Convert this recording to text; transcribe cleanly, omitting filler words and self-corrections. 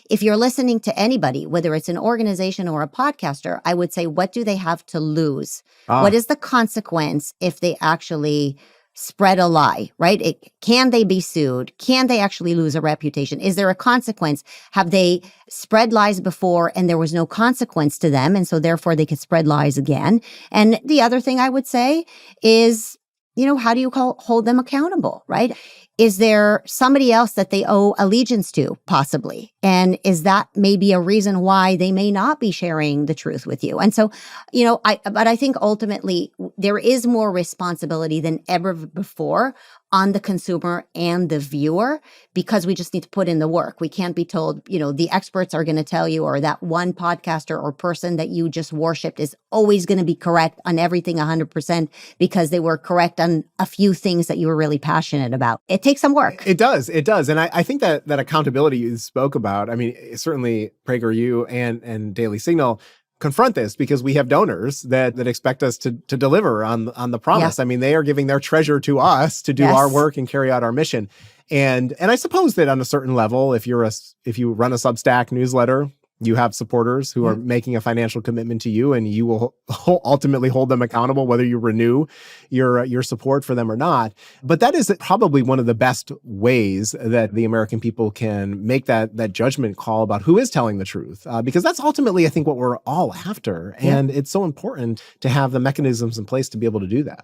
if you're listening to anybody, whether it's an organization or a podcaster, I would say, what do they have to lose? What is the consequence if they actually spread a lie, right? Can they be sued? Can they actually lose a reputation? Is there a consequence? Have they spread lies before and there was no consequence to them, and so therefore they could spread lies again? And the other thing I would say is, how do you hold them accountable, right? Is there somebody else that they owe allegiance to, possibly? And is that maybe a reason why they may not be sharing the truth with you? And so, but I think ultimately there is more responsibility than ever before on the consumer and the viewer, because we just need to put in the work. We can't be told, the experts are going to tell you, or that one podcaster or person that you just worshipped is always going to be correct on everything 100% because they were correct on a few things that you were really passionate about. It takes some work. It does. And I think that accountability you spoke about, certainly PragerU and Daily Signal confront this, because we have donors that expect us to deliver on the promise. Yeah. They are giving their treasure to us to do our work and carry out our mission. And I suppose that on a certain level, if you run a Substack newsletter, you have supporters who are making a financial commitment to you, and you will ultimately hold them accountable, whether you renew your support for them or not. But that is probably one of the best ways that the American people can make that judgment call about who is telling the truth, because that's ultimately, I think, what we're all after. And it's so important to have the mechanisms in place to be able to do that.